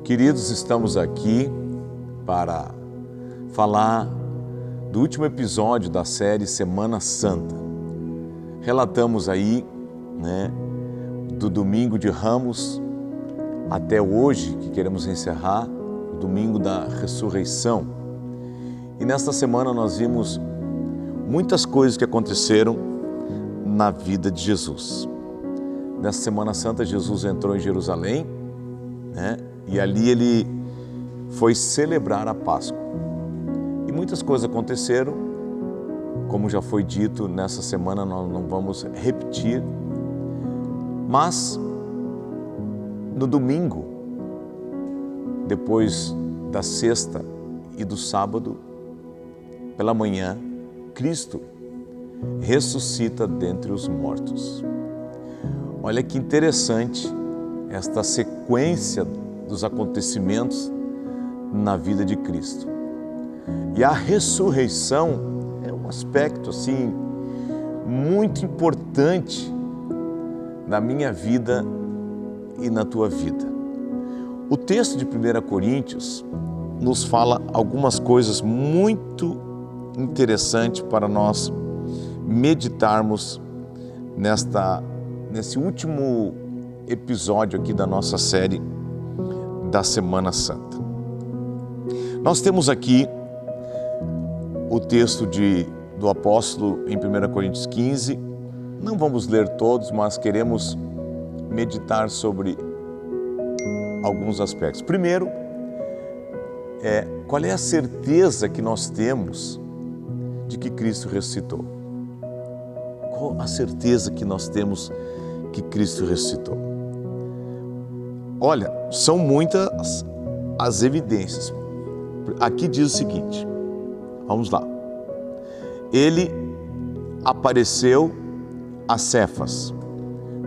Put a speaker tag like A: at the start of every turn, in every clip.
A: Queridos, estamos aqui para falar do último episódio da série Semana Santa. Relatamos aí, do domingo de Ramos até hoje, que queremos encerrar, o domingo da ressurreição. E nesta semana nós vimos muitas coisas que aconteceram na vida de Jesus. Nessa Semana Santa, Jesus entrou em Jerusalém, e ali ele foi celebrar a Páscoa. E muitas coisas aconteceram, como já foi dito, nessa semana nós não vamos repetir, mas no domingo, depois da sexta e do sábado, pela manhã, Cristo ressuscita dentre os mortos. Olha que interessante esta sequência dos acontecimentos na vida de Cristo. E a ressurreição é um aspecto assim muito importante na minha vida e na tua vida. O texto de 1 Coríntios nos fala algumas coisas muito interessantes para nós meditarmos nesse último episódio aqui da nossa série da Semana Santa. Nós temos aqui o texto do apóstolo em 1 Coríntios 15. Não vamos ler todos, mas queremos meditar sobre alguns aspectos. Primeiro, qual é a certeza que nós temos de que Cristo ressuscitou? Qual a certeza que nós temos que Cristo ressuscitou? Olha, são muitas as evidências. Aqui diz o seguinte, vamos lá. Ele apareceu a Cefas,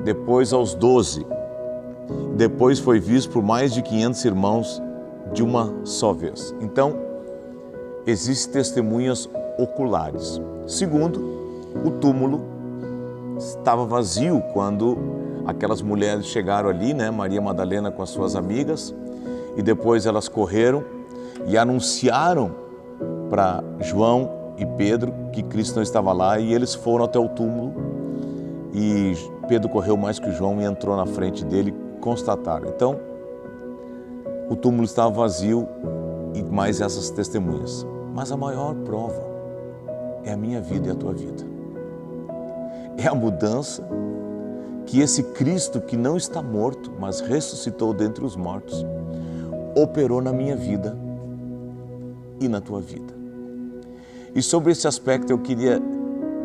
A: depois aos 12, depois foi visto por mais de 500 irmãos de uma só vez. Então, existem testemunhas oculares. Segundo, o túmulo estava vazio quando aquelas mulheres chegaram ali, Maria Madalena com as suas amigas, e depois elas correram e anunciaram para João e Pedro que Cristo não estava lá, e eles foram até o túmulo, e Pedro correu mais que João e entrou na frente dele e constataram. Então, o túmulo estava vazio e mais essas testemunhas. Mas a maior prova é a minha vida e a tua vida. É a mudança que esse Cristo que não está morto, mas ressuscitou dentre os mortos, operou na minha vida e na tua vida. E sobre esse aspecto eu queria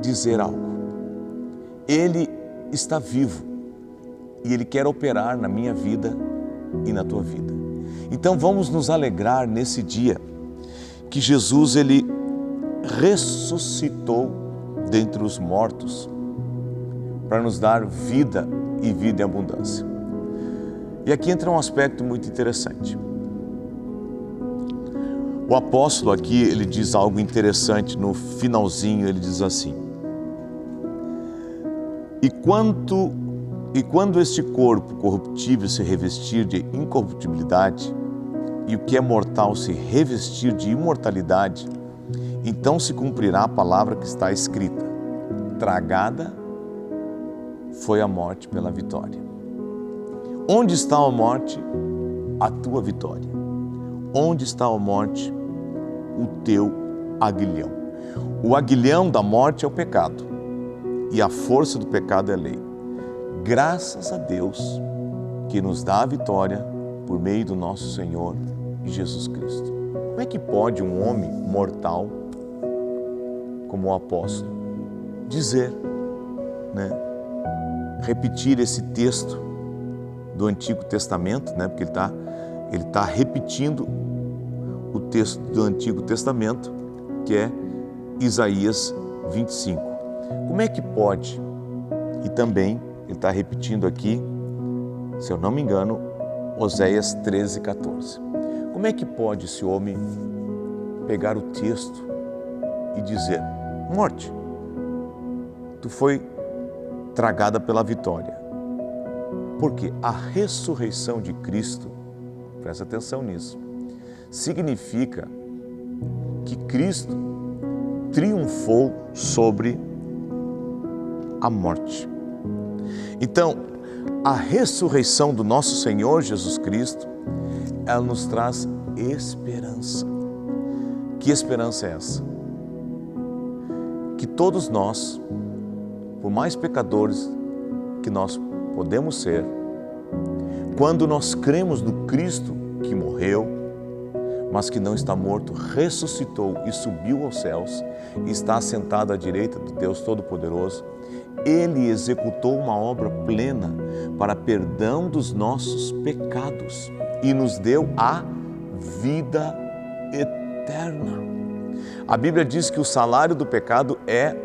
A: dizer algo. Ele está vivo e Ele quer operar na minha vida e na tua vida. Então vamos nos alegrar nesse dia que Jesus, Ele ressuscitou dentre os mortos para nos dar vida e vida em abundância. E aqui entra um aspecto muito interessante. O apóstolo aqui, ele diz algo interessante no finalzinho, ele diz assim: E quando este corpo corruptível se revestir de incorruptibilidade, e o que é mortal se revestir de imortalidade, então se cumprirá a palavra que está escrita: tragada foi a morte pela vitória. Onde está a morte? A tua vitória. Onde está a morte? O teu aguilhão. O aguilhão da morte é o pecado, e a força do pecado é a lei. Graças a Deus que nos dá a vitória por meio do nosso Senhor Jesus Cristo. Como é que pode um homem mortal, como o apóstolo, dizer, repetir esse texto do Antigo Testamento, porque ele tá repetindo o texto do Antigo Testamento, que é Isaías 25. Como é que pode? E também ele está repetindo aqui, se eu não me engano, Oséias 13, 14. Como é que pode esse homem pegar o texto e dizer: morte, tu foi tragada pela vitória? Porque a ressurreição de Cristo presta atenção nisso, significa que Cristo triunfou sobre a morte. Então, a ressurreição do nosso Senhor Jesus Cristo, ela nos traz esperança. Que esperança é essa? Que todos nós, por mais pecadores que nós podemos ser, quando nós cremos no Cristo que morreu, mas que não está morto, ressuscitou e subiu aos céus, e está assentado à direita do Deus Todo-Poderoso, Ele executou uma obra plena para perdão dos nossos pecados e nos deu a vida eterna. A Bíblia diz que o salário do pecado é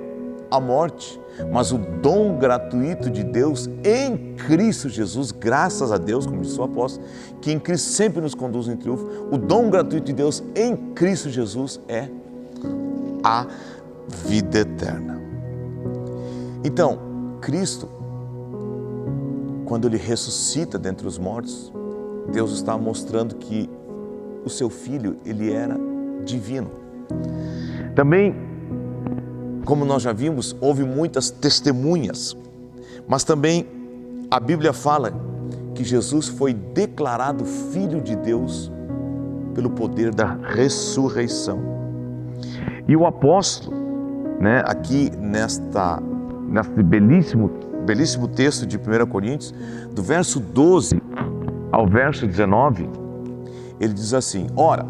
A: a morte, mas o dom gratuito de Deus em Cristo Jesus, graças a Deus, como disse o apóstolo, que em Cristo sempre nos conduz em triunfo, o dom gratuito de Deus em Cristo Jesus é a vida eterna. Então, Cristo, quando Ele ressuscita dentre os mortos, Deus está mostrando que o seu Filho, Ele era divino. Também, como nós já vimos, houve muitas testemunhas, mas também a Bíblia fala que Jesus foi declarado Filho de Deus pelo poder da ressurreição. E o apóstolo, aqui nesse belíssimo texto de 1 Coríntios, do verso 12 ao verso 19, ele diz assim: Ora,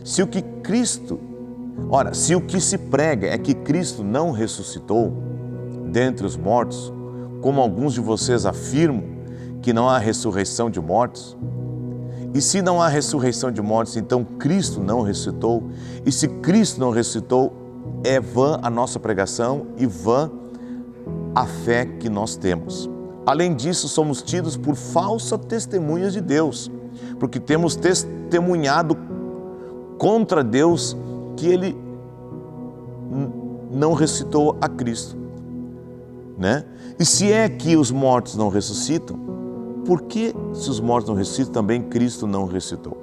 A: se o que se prega é que Cristo não ressuscitou dentre os mortos, como alguns de vocês afirmam que não há ressurreição de mortos, e se não há ressurreição de mortos, então Cristo não ressuscitou, e se Cristo não ressuscitou, é vã a nossa pregação e vã a fé que nós temos. Além disso, somos tidos por falsas testemunhas de Deus, porque temos testemunhado contra Deus que Ele não ressuscitou a Cristo, E se é que os mortos não ressuscitam, por que, se os mortos não ressuscitam, também Cristo não ressuscitou?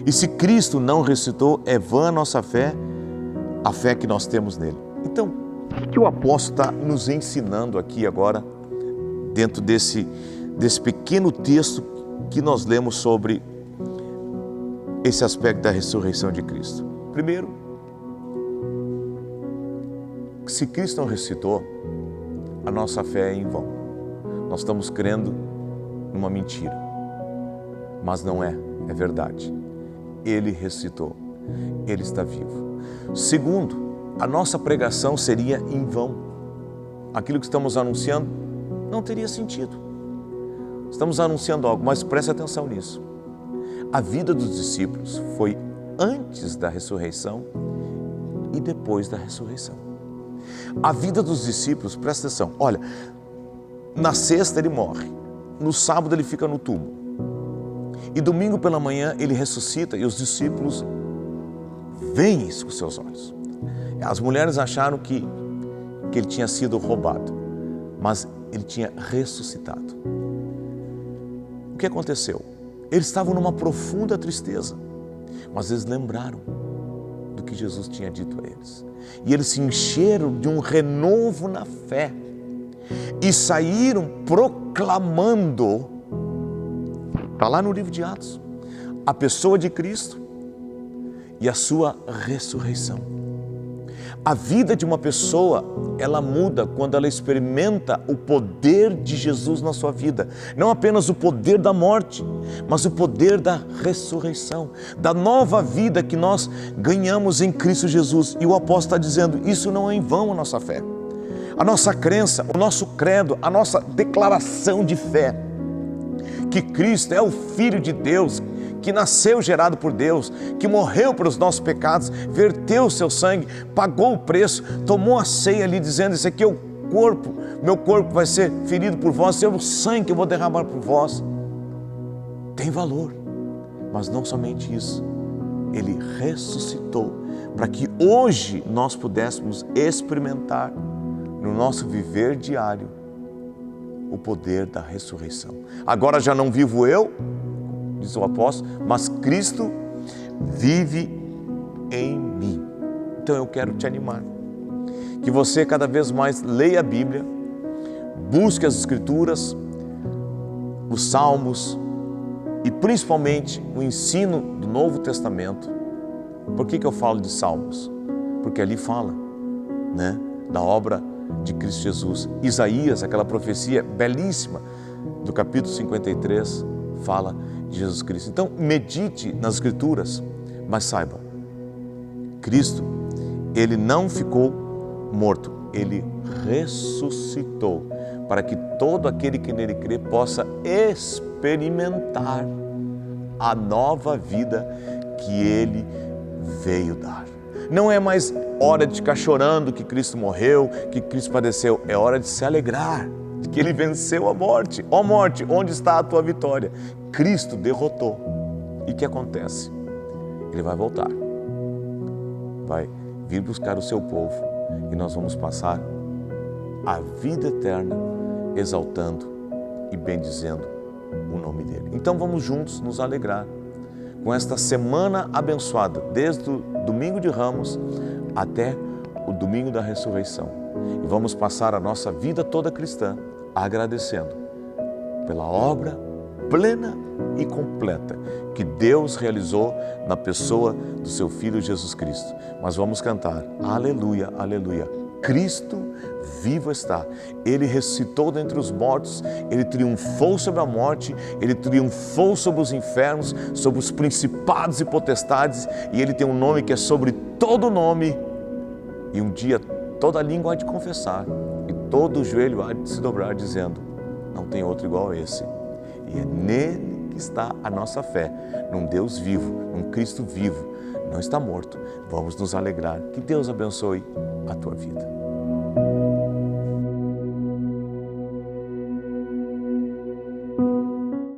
A: E se Cristo não ressuscitou, é vã a nossa fé, a fé que nós temos nele. Então, o que o apóstolo está nos ensinando aqui agora, dentro desse pequeno texto que nós lemos sobre esse aspecto da ressurreição de Cristo? Primeiro, se Cristo não ressuscitou, a nossa fé é em vão. Nós estamos crendo numa mentira, mas não é verdade. Ele ressuscitou, Ele está vivo. Segundo, a nossa pregação seria em vão. Aquilo que estamos anunciando não teria sentido. Estamos anunciando algo, mas preste atenção nisso. A vida dos discípulos foi antes da ressurreição e depois da ressurreição. A vida dos discípulos, presta atenção, olha, na sexta ele morre, no sábado ele fica no túmulo, e domingo pela manhã ele ressuscita e os discípulos veem isso com seus olhos. As mulheres acharam que ele tinha sido roubado, mas ele tinha ressuscitado. O que aconteceu? Eles estavam numa profunda tristeza, mas eles lembraram do que Jesus tinha dito a eles. E eles se encheram de um renovo na fé e saíram proclamando, está lá no livro de Atos, a pessoa de Cristo e a sua ressurreição. A vida de uma pessoa, ela muda quando ela experimenta o poder de Jesus na sua vida. Não apenas o poder da morte, mas o poder da ressurreição, da nova vida que nós ganhamos em Cristo Jesus. E o apóstolo está dizendo, isso não é em vão a nossa fé. A nossa crença, o nosso credo, a nossa declaração de fé, que Cristo é o Filho de Deus, que nasceu gerado por Deus, que morreu pelos nossos pecados, verteu o seu sangue, pagou o preço, tomou a ceia ali dizendo, esse aqui é o corpo, meu corpo vai ser ferido por vós, esse é o sangue que eu vou derramar por vós. Tem valor, mas não somente isso, Ele ressuscitou para que hoje nós pudéssemos experimentar no nosso viver diário o poder da ressurreição. Agora já não vivo eu, diz o apóstolo, mas Cristo vive em mim. Então eu quero te animar, que você cada vez mais leia a Bíblia, busque as Escrituras, os Salmos e principalmente o ensino do Novo Testamento. Por que eu falo de Salmos? Porque ali fala, da obra de Cristo Jesus. Isaías, aquela profecia belíssima do capítulo 53, fala de Jesus Cristo. Então medite nas Escrituras, mas saibam, Cristo, Ele não ficou morto, Ele ressuscitou, para que todo aquele que nele crê possa experimentar a nova vida que Ele veio dar. Não é mais hora de ficar chorando que Cristo morreu, que Cristo padeceu, é hora de se alegrar, de que Ele venceu a morte. Ó morte, onde está a tua vitória? Cristo derrotou. E o que acontece? Ele vai voltar, vai vir buscar o seu povo e nós vamos passar a vida eterna exaltando e bendizendo o nome dEle. Então vamos juntos nos alegrar com esta semana abençoada, desde o domingo de Ramos até o domingo da ressurreição. E vamos passar a nossa vida toda cristã agradecendo pela obra plena e completa que Deus realizou na pessoa do seu Filho Jesus Cristo. Mas vamos cantar, aleluia, aleluia, Cristo vivo está. Ele ressuscitou dentre os mortos, Ele triunfou sobre a morte, Ele triunfou sobre os infernos, sobre os principados e potestades, e Ele tem um nome que é sobre todo nome. E um dia toda língua há de confessar e todo joelho há de se dobrar dizendo, não tem outro igual a esse. E é nele que está a nossa fé, num Deus vivo, num Cristo vivo, não está morto. Vamos nos alegrar. Que Deus abençoe a tua vida.